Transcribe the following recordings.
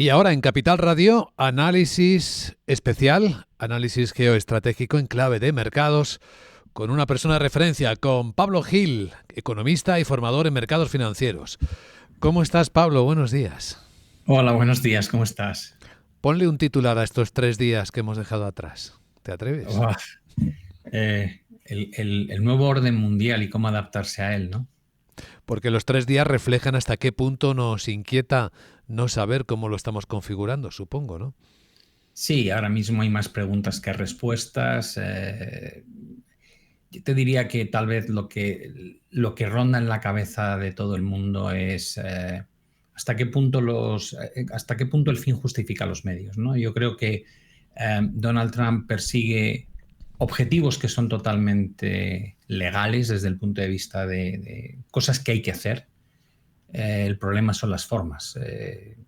Y ahora en Capital Radio, análisis especial, análisis geoestratégico en clave de mercados, con una persona de referencia, con Pablo Gil, economista y formador en mercados financieros. ¿Cómo estás, Pablo? Buenos días. Hola, buenos días, ¿cómo estás? Ponle un titular a estos 3 días que hemos dejado atrás. ¿Te atreves? Buah, el nuevo orden mundial y cómo adaptarse a él, ¿no? Porque los 3 días reflejan hasta qué punto nos inquieta no saber cómo lo estamos configurando, supongo, ¿no? Sí, ahora mismo hay más preguntas que respuestas. Yo te diría que tal vez lo que ronda en la cabeza de todo el mundo es hasta qué punto el fin justifica los medios, ¿no? Yo creo que Donald Trump persigue objetivos que son totalmente legales desde el punto de vista de cosas que hay que hacer. El problema son las formas.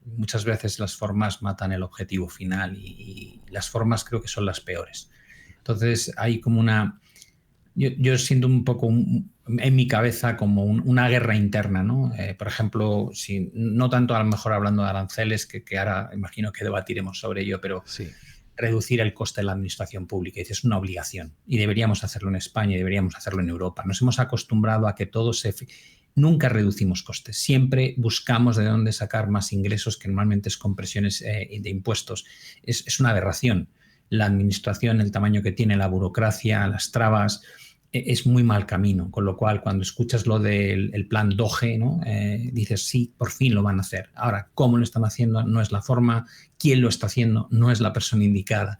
Muchas veces las formas matan el objetivo final y las formas creo que son las peores. Entonces hay como yo siento un poco en mi cabeza como una guerra interna, ¿no? Por ejemplo, si, no tanto a lo mejor hablando de aranceles, que ahora imagino que debatiremos sobre ello, pero Sí. reducir el coste de la administración pública. Es una obligación y deberíamos hacerlo en España y deberíamos hacerlo en Europa. Nos hemos acostumbrado a que nunca reducimos costes, siempre buscamos de dónde sacar más ingresos, que normalmente es con presiones de impuestos. Es una aberración. La administración, el tamaño que tiene, la burocracia, las trabas, es muy mal camino, con lo cual cuando escuchas lo del plan Doge, ¿no? Dices, sí, por fin lo van a hacer. Ahora, ¿cómo lo están haciendo? No es la forma. ¿Quién lo está haciendo? No es la persona indicada.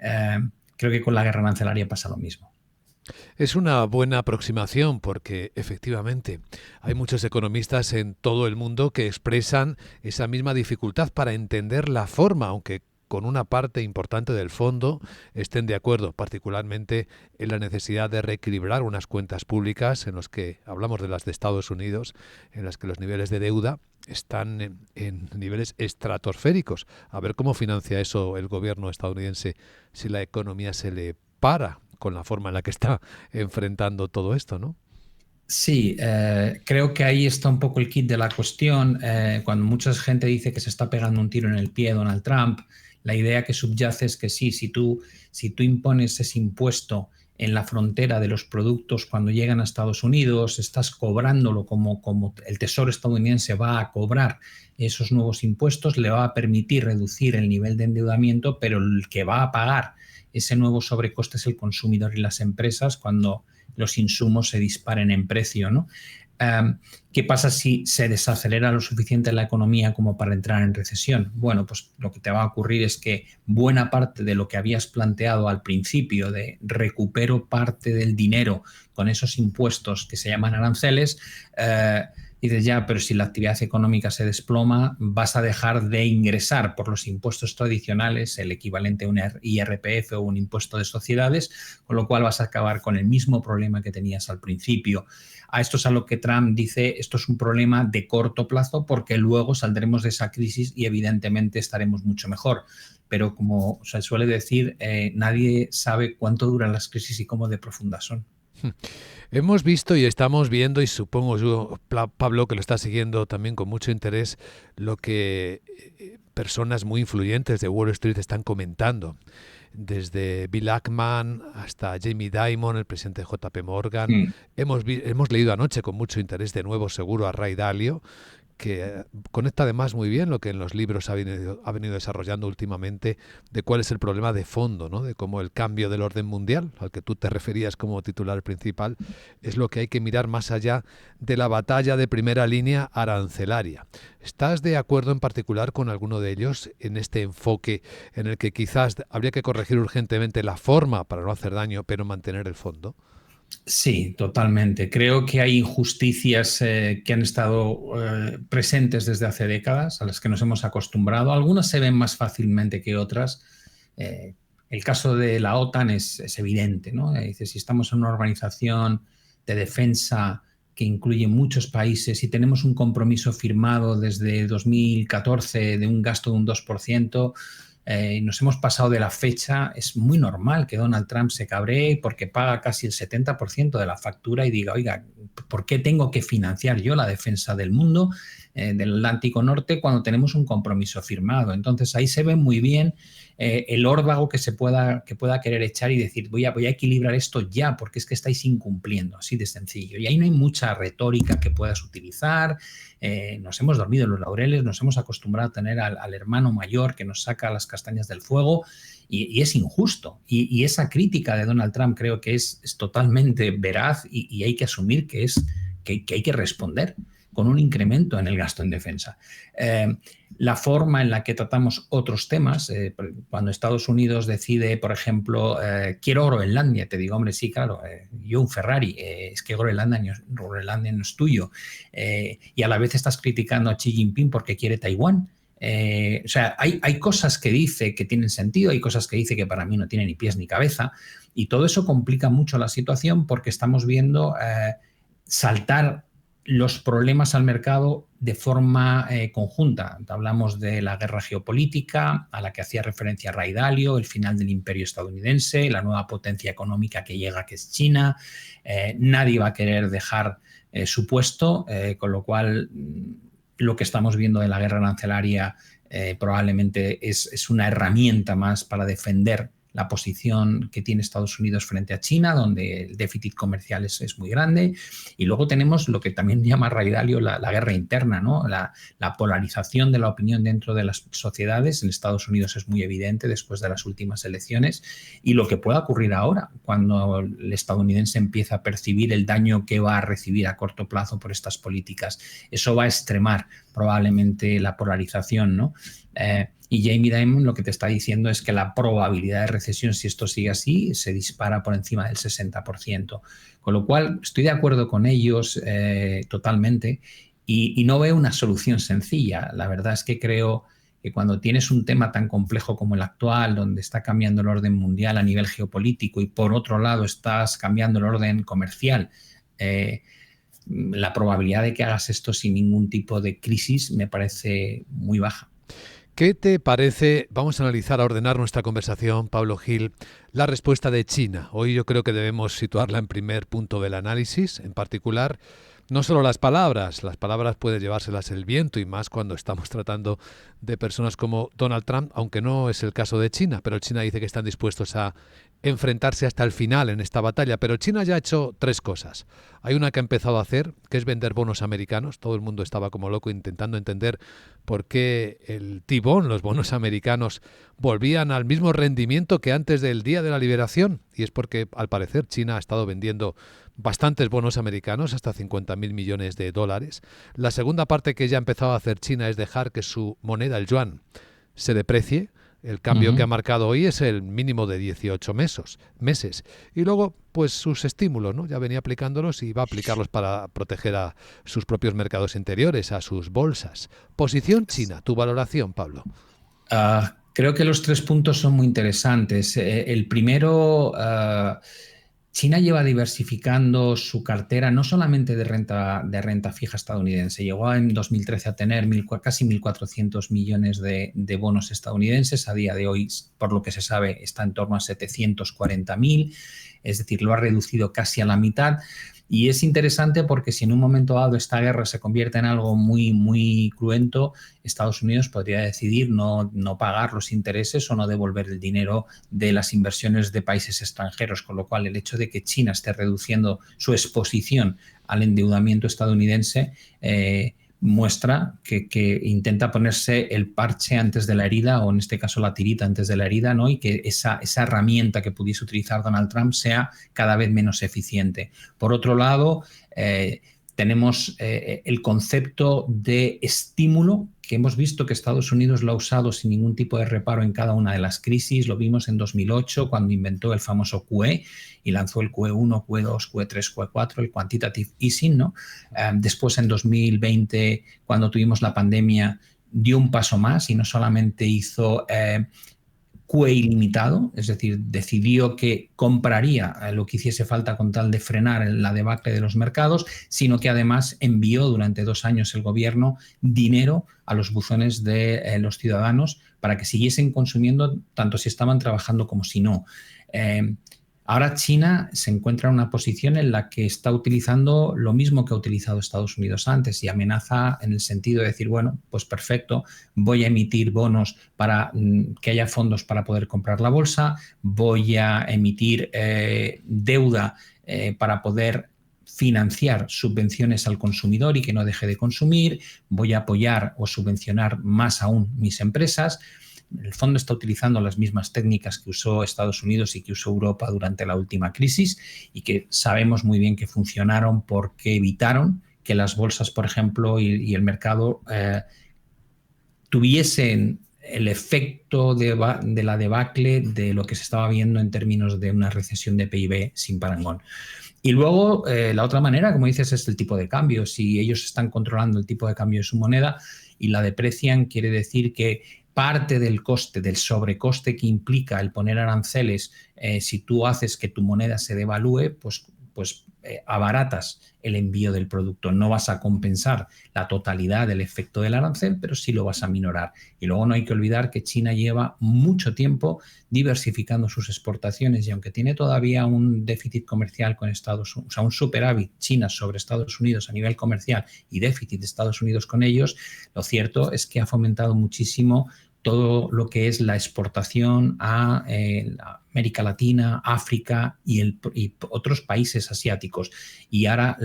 Eh, Creo que con la guerra arancelaria pasa lo mismo. Es una buena aproximación porque efectivamente hay muchos economistas en todo el mundo que expresan esa misma dificultad para entender la forma, aunque con una parte importante del fondo estén de acuerdo, particularmente en la necesidad de reequilibrar unas cuentas públicas en las que hablamos de las de Estados Unidos, en las que los niveles de deuda están en niveles estratosféricos. A ver cómo financia eso el gobierno estadounidense si la economía se le para con la forma en la que está enfrentando todo esto, ¿no? Sí, creo que ahí está un poco el kit de la cuestión. Cuando mucha gente dice que se está pegando un tiro en el pie Donald Trump, la idea que subyace es que sí, si tú impones ese impuesto en la frontera de los productos cuando llegan a Estados Unidos, estás cobrándolo como el Tesoro estadounidense va a cobrar esos nuevos impuestos, le va a permitir reducir el nivel de endeudamiento, pero el que va a pagar ese nuevo sobrecoste es el consumidor y las empresas cuando los insumos se disparen en precio, ¿no? ¿Qué pasa si se desacelera lo suficiente la economía como para entrar en recesión? Bueno, pues lo que te va a ocurrir es que buena parte de lo que habías planteado al principio de recupero parte del dinero con esos impuestos que se llaman aranceles, dices ya, pero si la actividad económica se desploma, vas a dejar de ingresar por los impuestos tradicionales, el equivalente a un IRPF o un impuesto de sociedades, con lo cual vas a acabar con el mismo problema que tenías al principio. A esto es a lo que Trump dice, esto es un problema de corto plazo porque luego saldremos de esa crisis y evidentemente estaremos mucho mejor. Pero como se suele decir, nadie sabe cuánto duran las crisis y cómo de profundas son. Hemos visto y estamos viendo, y supongo yo, Pablo, que lo está siguiendo también con mucho interés, lo que personas muy influyentes de Wall Street están comentando. Desde Bill Ackman hasta Jamie Dimon, el presidente de JP Morgan. Mm. Hemos leído anoche con mucho interés de nuevo seguro a Ray Dalio, que conecta además muy bien lo que en los libros ha venido desarrollando últimamente de cuál es el problema de fondo, ¿no? De cómo el cambio del orden mundial, al que tú te referías como titular principal, es lo que hay que mirar más allá de la batalla de primera línea arancelaria. ¿Estás de acuerdo en particular con alguno de ellos en este enfoque en el que quizás habría que corregir urgentemente la forma para no hacer daño, pero mantener el fondo? Sí, totalmente. Creo que hay injusticias que han estado presentes desde hace décadas, a las que nos hemos acostumbrado. Algunas se ven más fácilmente que otras. Eh, el caso de la OTAN es evidente, ¿no? Dice, si estamos en una organización de defensa que incluye muchos países y tenemos un compromiso firmado desde 2014 de un gasto de un 2%, nos hemos pasado de la fecha, es muy normal que Donald Trump se cabree porque paga casi el 70% de la factura y diga, oiga, ¿por qué tengo que financiar yo la defensa del mundo del Atlántico Norte cuando tenemos un compromiso firmado. Entonces ahí se ve muy bien el órdago que pueda querer echar y decir voy a equilibrar esto ya porque es que estáis incumpliendo, así de sencillo. Y ahí no hay mucha retórica que puedas utilizar. Nos hemos dormido en los laureles, nos hemos acostumbrado a tener al hermano mayor que nos saca las castañas del fuego y es injusto. Y esa crítica de Donald Trump creo que es totalmente veraz y hay que asumir que hay que responder con un incremento en el gasto en defensa. La forma en la que tratamos otros temas, cuando Estados Unidos decide, por ejemplo, quiero Groenlandia, te digo, hombre, sí, claro, yo un Ferrari, es que Groenlandia no es tuyo. Y a la vez estás criticando a Xi Jinping porque quiere Taiwán. O sea, hay cosas que dice que tienen sentido, hay cosas que dice que para mí no tienen ni pies ni cabeza, y todo eso complica mucho la situación porque estamos viendo saltar los problemas al mercado de forma conjunta. Hablamos de la guerra geopolítica a la que hacía referencia Ray Dalio, el final del imperio estadounidense, la nueva potencia económica que llega, que es China. Nadie va a querer dejar su puesto, con lo cual lo que estamos viendo de la guerra arancelaria probablemente es una herramienta más para defender la posición que tiene Estados Unidos frente a China, donde el déficit comercial es muy grande. Y luego tenemos lo que también llama Ray Dalio la guerra interna, ¿no? La polarización de la opinión dentro de las sociedades. En Estados Unidos es muy evidente después de las últimas elecciones. Y lo que pueda ocurrir ahora, cuando el estadounidense empieza a percibir el daño que va a recibir a corto plazo por estas políticas. Eso va a extremar probablemente la polarización, ¿no? Y Jamie Dimon lo que te está diciendo es que la probabilidad de recesión, si esto sigue así, se dispara por encima del 60%. Con lo cual, estoy de acuerdo con ellos totalmente y no veo una solución sencilla. La verdad es que creo que cuando tienes un tema tan complejo como el actual, donde está cambiando el orden mundial a nivel geopolítico y por otro lado estás cambiando el orden comercial, la probabilidad de que hagas esto sin ningún tipo de crisis me parece muy baja. ¿Qué te parece? Vamos a analizar, a ordenar nuestra conversación, Pablo Gil, la respuesta de China. Hoy yo creo que debemos situarla en primer punto del análisis, en particular, no solo las palabras puede llevárselas el viento y más cuando estamos tratando de personas como Donald Trump, aunque no es el caso de China, pero China dice que están dispuestos a enfrentarse hasta el final en esta batalla, pero China ya ha hecho tres cosas. Hay una que ha empezado a hacer, que es vender bonos americanos. Todo el mundo estaba como loco intentando entender por qué el T-bond, los bonos americanos, volvían al mismo rendimiento que antes del día de la liberación. Y es porque, al parecer, China ha estado vendiendo bastantes bonos americanos, hasta 50.000 millones de dólares. La segunda parte que ya ha empezado a hacer China es dejar que su moneda, el yuan, se deprecie. El cambio que ha marcado hoy es el mínimo de 18 meses. Y luego, pues sus estímulos, ¿no? Ya venía aplicándolos y va a aplicarlos para proteger a sus propios mercados interiores, a sus bolsas. Posición China, tu valoración, Pablo. Creo que los 3 puntos son muy interesantes. El primero, China lleva diversificando su cartera no solamente de renta fija estadounidense. Llegó en 2013 a tener casi 1.400 millones de bonos estadounidenses. A día de hoy, por lo que se sabe, está en torno a 740.000. Es decir, lo ha reducido casi a la mitad. Y es interesante porque si en un momento dado esta guerra se convierte en algo muy, muy cruento, Estados Unidos podría decidir no pagar los intereses o no devolver el dinero de las inversiones de países extranjeros, con lo cual el hecho de que China esté reduciendo su exposición al endeudamiento estadounidense muestra que intenta ponerse el parche antes de la herida, o en este caso la tirita antes de la herida, ¿no? Y que esa herramienta que pudiese utilizar Donald Trump sea cada vez menos eficiente. Por otro lado, tenemos el concepto de estímulo, que hemos visto que Estados Unidos lo ha usado sin ningún tipo de reparo en cada una de las crisis. Lo vimos en 2008 cuando inventó el famoso QE y lanzó el QE1, QE2, QE3, QE4, el Quantitative Easing, ¿no? Después, en 2020, cuando tuvimos la pandemia, dio un paso más y no solamente hizo QE ilimitado, es decir, decidió que compraría lo que hiciese falta con tal de frenar la debacle de los mercados, sino que además envió durante 2 años el gobierno dinero a los buzones de los ciudadanos para que siguiesen consumiendo tanto si estaban trabajando como si no. Ahora China se encuentra en una posición en la que está utilizando lo mismo que ha utilizado Estados Unidos antes y amenaza en el sentido de decir, bueno, pues perfecto, voy a emitir bonos para que haya fondos para poder comprar la bolsa, voy a emitir deuda para poder financiar subvenciones al consumidor y que no deje de consumir, voy a apoyar o subvencionar más aún mis empresas. En el fondo está utilizando las mismas técnicas que usó Estados Unidos y que usó Europa durante la última crisis y que sabemos muy bien que funcionaron porque evitaron que las bolsas, por ejemplo, y el mercado tuviesen el efecto de la debacle de lo que se estaba viendo en términos de una recesión de PIB sin parangón. Y luego, la otra manera, como dices, es el tipo de cambio. Si ellos están controlando el tipo de cambio de su moneda y la deprecian, quiere decir que parte del coste, del sobrecoste que implica el poner aranceles, si tú haces que tu moneda se devalúe, pues abaratas el envío del producto. No vas a compensar la totalidad del efecto del arancel, pero sí lo vas a minorar. Y luego no hay que olvidar que China lleva mucho tiempo diversificando sus exportaciones y aunque tiene todavía un déficit comercial con Estados Unidos, o sea, un superávit China sobre Estados Unidos a nivel comercial y déficit de Estados Unidos con ellos, lo cierto es que ha fomentado muchísimo todo lo que es la exportación a América Latina, África y otros países asiáticos. Y ahora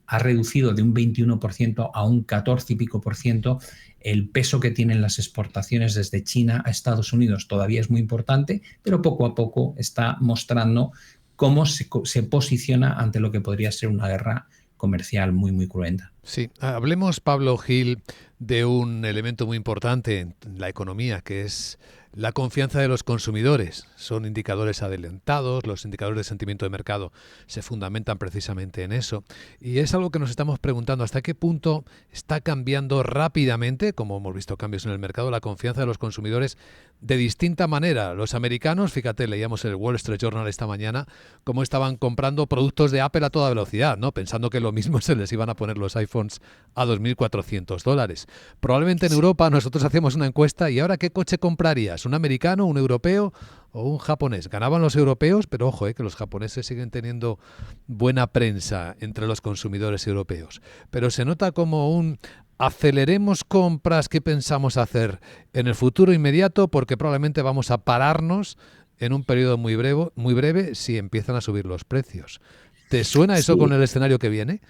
ha reducido de un 21% a un 14 y pico por ciento el peso que tienen las exportaciones desde China a Estados Unidos. Todavía es muy importante, pero poco a poco está mostrando cómo se posiciona ante lo que podría ser una guerra comercial muy, muy cruenta. Sí, hablemos, Pablo Gil, de un elemento muy importante en la economía, que es la confianza de los consumidores. Son indicadores adelantados, los indicadores de sentimiento de mercado se fundamentan precisamente en eso. Y es algo que nos estamos preguntando, ¿hasta qué punto está cambiando rápidamente, como hemos visto cambios en el mercado, la confianza de los consumidores de distinta manera? Los americanos, fíjate, leíamos el Wall Street Journal esta mañana, cómo estaban comprando productos de Apple a toda velocidad, ¿no? Pensando que lo mismo se les iban a poner los iPhones a $2.400. Probablemente en Europa nosotros hacemos una encuesta y ahora ¿qué coche comprarías? ¿Un americano, un europeo o un japonés? Ganaban los europeos, pero ojo, que los japoneses siguen teniendo buena prensa entre los consumidores europeos. Pero se nota como un aceleremos compras que pensamos hacer en el futuro inmediato porque probablemente vamos a pararnos en un periodo muy breve si empiezan a subir los precios. ¿Te suena eso con el escenario que viene?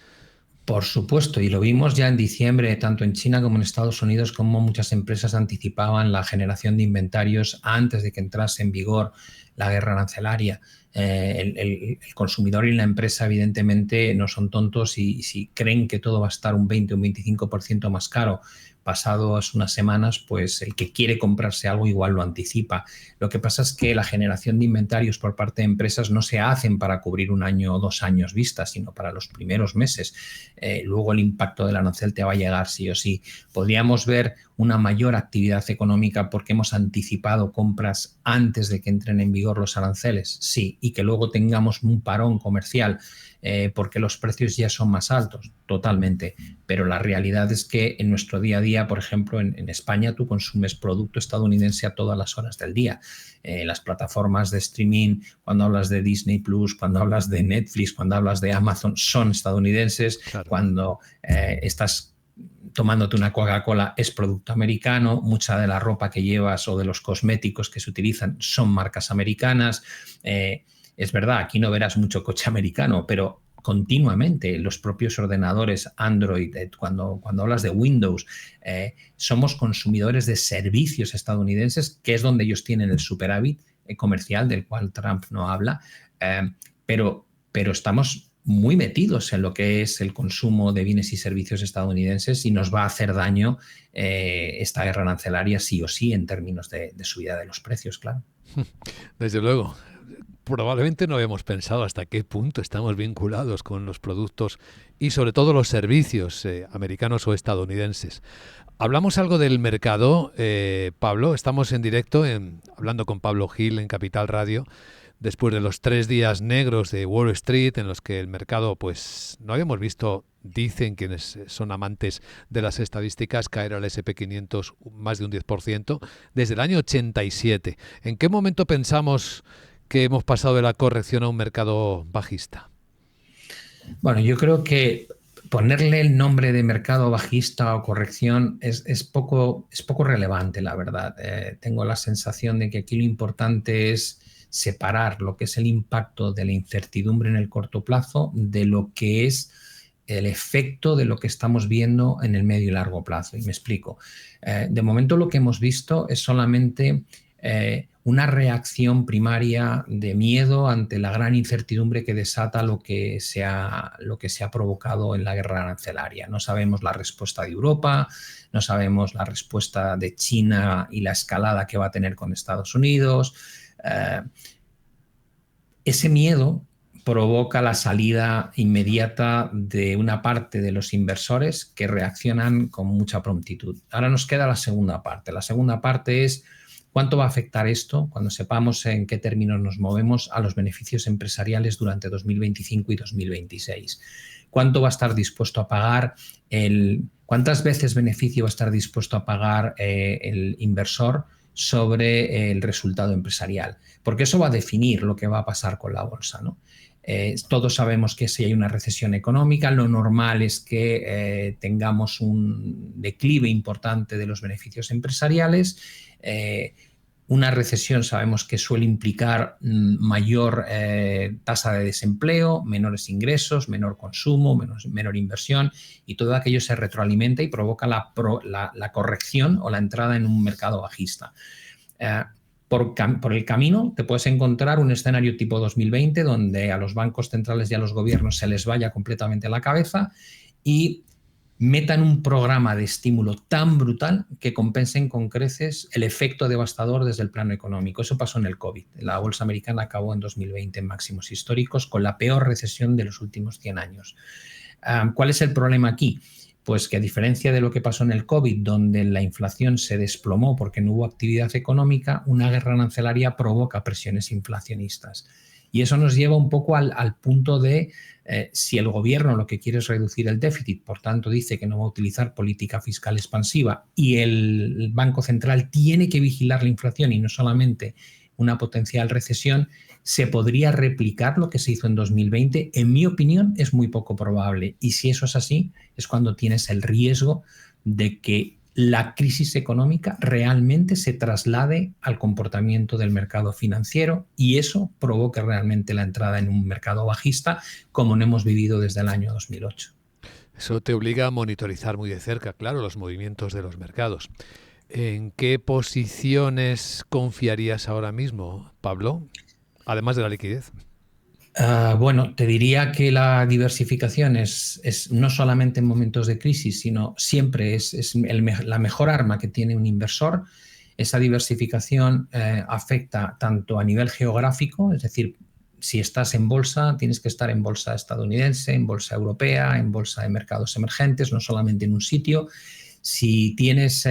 Por supuesto, y lo vimos ya en diciembre, tanto en China como en Estados Unidos, como muchas empresas anticipaban la generación de inventarios antes de que entrase en vigor la guerra arancelaria. El consumidor y la empresa evidentemente no son tontos y si creen que todo va a estar un 20 o un 25% más caro pasadas unas semanas, pues el que quiere comprarse algo igual lo anticipa. Lo que pasa es que la generación de inventarios por parte de empresas no se hacen para cubrir un año o 2 años vista, sino para los primeros meses. Luego el impacto del arancel te va a llegar sí o sí. Podríamos ver una mayor actividad económica porque hemos anticipado compras antes de que entren en vigor los aranceles, sí, y que luego tengamos un parón comercial porque los precios ya son más altos, totalmente. Pero la realidad es que en nuestro día a día, por ejemplo, en España tú consumes producto estadounidense a todas las horas del día. Las plataformas de streaming, cuando hablas de Disney Plus, cuando hablas de Netflix, cuando hablas de Amazon, son estadounidenses. Claro. Cuando estás tomándote una Coca-Cola es producto americano, mucha de la ropa que llevas o de los cosméticos que se utilizan son marcas americanas. Es verdad, aquí no verás mucho coche americano, pero continuamente los propios ordenadores Android, cuando hablas de Windows, somos consumidores de servicios estadounidenses, que es donde ellos tienen el superávit comercial, del cual Trump no habla, pero estamos muy metidos en lo que es el consumo de bienes y servicios estadounidenses y nos va a hacer daño esta guerra arancelaria sí o sí en términos de subida de los precios, claro. Desde luego. Probablemente no habíamos pensado hasta qué punto estamos vinculados con los productos y sobre todo los servicios americanos o estadounidenses. Hablamos algo del mercado, Pablo. Estamos en directo hablando con Pablo Gil en Capital Radio. Después de los 3 días negros de Wall Street en los que el mercado, pues no habíamos visto, dicen quienes son amantes de las estadísticas, caer al S&P 500 más de un 10% desde el año 87. ¿En qué momento pensamos que hemos pasado de la corrección a un mercado bajista? Bueno, yo creo que ponerle el nombre de mercado bajista o corrección es poco relevante, la verdad. Tengo la sensación de que aquí lo importante es separar lo que es el impacto de la incertidumbre en el corto plazo de lo que es el efecto de lo que estamos viendo en el medio y largo plazo. Y me explico. De momento lo que hemos visto es solamente una reacción primaria de miedo ante la gran incertidumbre que desata lo que se ha provocado en la guerra arancelaria. No sabemos la respuesta de Europa, no sabemos la respuesta de China y la escalada que va a tener con Estados Unidos. Ese miedo provoca la salida inmediata de una parte de los inversores que reaccionan con mucha prontitud. Ahora nos queda la segunda parte. La segunda parte es cuánto va a afectar esto, cuando sepamos en qué términos nos movemos, a los beneficios empresariales durante 2025 y 2026. ¿Cuánto va a estar dispuesto a pagar cuántas veces beneficio va a estar dispuesto a pagar el inversor sobre el resultado empresarial? Porque eso va a definir lo que va a pasar con la bolsa, ¿no? Todos sabemos que si hay una recesión económica, lo normal es que tengamos un declive importante de los beneficios empresariales. Una recesión sabemos que suele implicar mayor tasa de desempleo, menores ingresos, menor consumo, menor inversión, y todo aquello se retroalimenta y provoca la corrección o la entrada en un mercado bajista. Por el camino te puedes encontrar un escenario tipo 2020 donde a los bancos centrales y a los gobiernos se les vaya completamente la cabeza y metan un programa de estímulo tan brutal que compensen con creces el efecto devastador desde el plano económico. Eso pasó en el COVID. La bolsa americana acabó en 2020 en máximos históricos con la peor recesión de los últimos 100 años. ¿Cuál es el problema aquí? Pues que a diferencia de lo que pasó en el COVID, donde la inflación se desplomó porque no hubo actividad económica, una guerra arancelaria provoca presiones inflacionistas. Y eso nos lleva un poco al punto de si el gobierno lo que quiere es reducir el déficit, por tanto dice que no va a utilizar política fiscal expansiva y el Banco Central tiene que vigilar la inflación y no solamente una potencial recesión, ¿se podría replicar lo que se hizo en 2020? En mi opinión, es muy poco probable. Y si eso es así, es cuando tienes el riesgo de que la crisis económica realmente se traslade al comportamiento del mercado financiero y eso provoque realmente la entrada en un mercado bajista como no hemos vivido desde el año 2008. Eso te obliga a monitorizar muy de cerca, claro, los movimientos de los mercados. ¿En qué posiciones confiarías ahora mismo, Pablo? Además de la liquidez. Bueno, te diría que la diversificación es no solamente en momentos de crisis, sino siempre es la mejor arma que tiene un inversor. Esa diversificación afecta tanto a nivel geográfico, es decir, si estás en bolsa, tienes que estar en bolsa estadounidense, en bolsa europea, en bolsa de mercados emergentes, no solamente en un sitio. Si tienes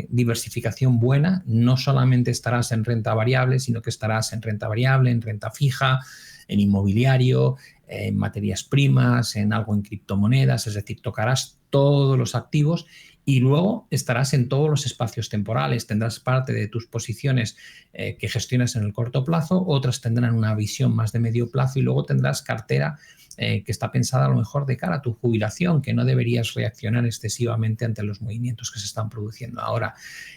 diversificación buena, no solamente estarás en renta variable, sino que estarás en renta variable, en renta fija, en inmobiliario, en materias primas, en algo en criptomonedas, es decir, tocarás todos los activos y luego estarás en todos los espacios temporales. Tendrás parte de tus posiciones que gestionas en el corto plazo, otras tendrán una visión más de medio plazo y luego tendrás cartera que está pensada a lo mejor de cara a tu jubilación, que no deberías reaccionar excesivamente ante los movimientos que se están produciendo ahora.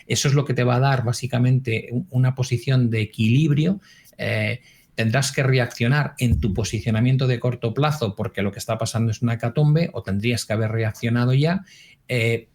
Eso es lo que te va a dar básicamente una posición de equilibrio. Tendrás que reaccionar en tu posicionamiento de corto plazo porque lo que está pasando es una hecatombe o tendrías que haber reaccionado ya,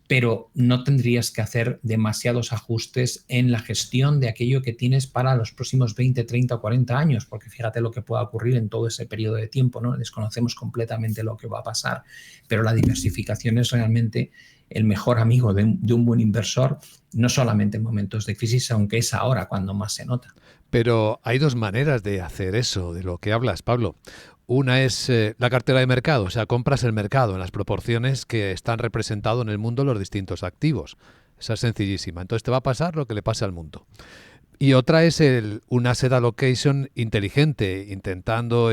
pero no tendrías que hacer demasiados ajustes en la gestión de aquello que tienes para los próximos 20, 30 o 40 años, porque fíjate lo que pueda ocurrir en todo ese periodo de tiempo, ¿no? Desconocemos completamente lo que va a pasar, pero la diversificación es realmente el mejor amigo de un buen inversor, no solamente en momentos de crisis, aunque es ahora cuando más se nota. Pero hay dos maneras de hacer eso, de lo que hablas, Pablo. Una es la cartera de mercado, o sea, compras el mercado en las proporciones que están representados en el mundo los distintos activos. Esa es sencillísima. Entonces te va a pasar lo que le pasa al mundo. Y otra es un asset allocation inteligente, intentando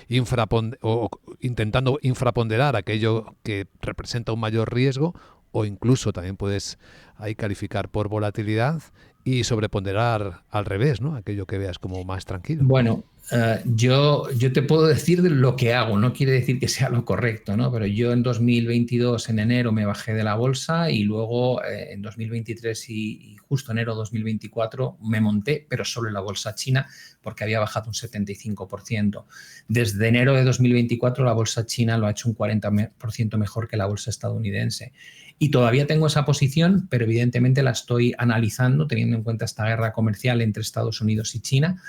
infraponderar aquello que representa un mayor riesgo o incluso también puedes ahí calificar por volatilidad y sobreponderar al revés, ¿no? Aquello que veas como más tranquilo. Bueno, yo te puedo decir de lo que hago, no quiere decir que sea lo correcto, ¿no? Pero yo en 2022, en enero, me bajé de la bolsa y luego en 2023 y justo enero 2024 me monté, pero solo en la bolsa china porque había bajado un 75%. Desde enero de 2024 la bolsa china lo ha hecho un 40% mejor que la bolsa estadounidense. Y todavía tengo esa posición, pero evidentemente la estoy analizando teniendo en cuenta esta guerra comercial entre Estados Unidos y China.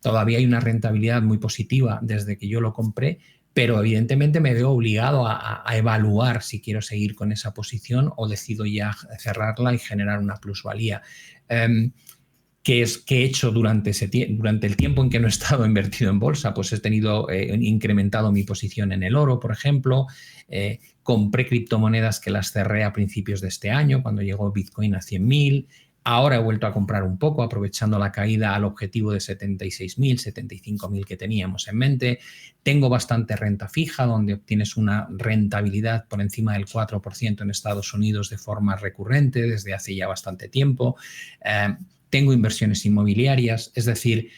Todavía hay una rentabilidad muy positiva desde que yo lo compré, pero evidentemente me veo obligado a evaluar si quiero seguir con esa posición o decido ya cerrarla y generar una plusvalía. ¿Qué he hecho durante el tiempo en que no he estado invertido en bolsa? Pues he incrementado mi posición en el oro, por ejemplo. Compré criptomonedas que las cerré a principios de este año, cuando llegó Bitcoin a 100.000. Ahora he vuelto a comprar un poco, aprovechando la caída al objetivo de 76.000, 75.000 que teníamos en mente. Tengo bastante renta fija, donde obtienes una rentabilidad por encima del 4% en Estados Unidos de forma recurrente desde hace ya bastante tiempo. Tengo inversiones inmobiliarias, es decir,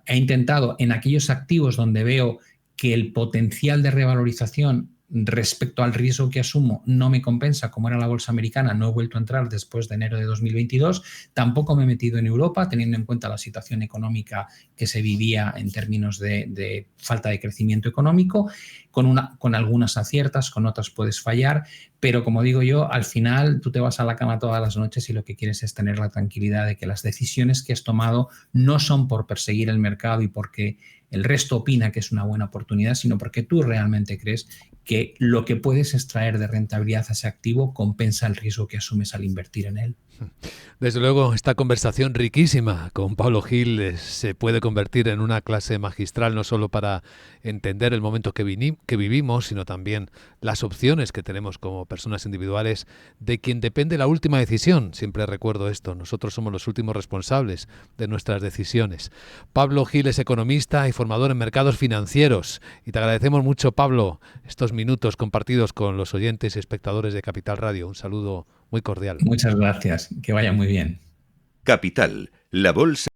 he intentado en aquellos activos donde veo que el potencial de revalorización respecto al riesgo que asumo no me compensa, como era la bolsa americana, no he vuelto a entrar después de enero de 2022, tampoco me he metido en Europa, teniendo en cuenta la situación económica que se vivía en términos de falta de crecimiento económico, con algunas aciertas, con otras puedes fallar, pero como digo yo, al final tú te vas a la cama todas las noches y lo que quieres es tener la tranquilidad de que las decisiones que has tomado no son por perseguir el mercado y porque el resto opina que es una buena oportunidad, sino porque tú realmente crees que lo que puedes extraer de rentabilidad a ese activo compensa el riesgo que asumes al invertir en él. Desde luego, esta conversación riquísima con Pablo Gil se puede convertir en una clase magistral, no solo para entender el momento que vivimos, sino también las opciones que tenemos como personas individuales, de quien depende la última decisión. Siempre recuerdo esto, nosotros somos los últimos responsables de nuestras decisiones. Pablo Gil es economista y formador en mercados financieros. Y te agradecemos mucho, Pablo, estos minutos compartidos con los oyentes y espectadores de Capital Radio. Un saludo muy cordial. Muchas gracias, que vaya muy bien. Capital, la bolsa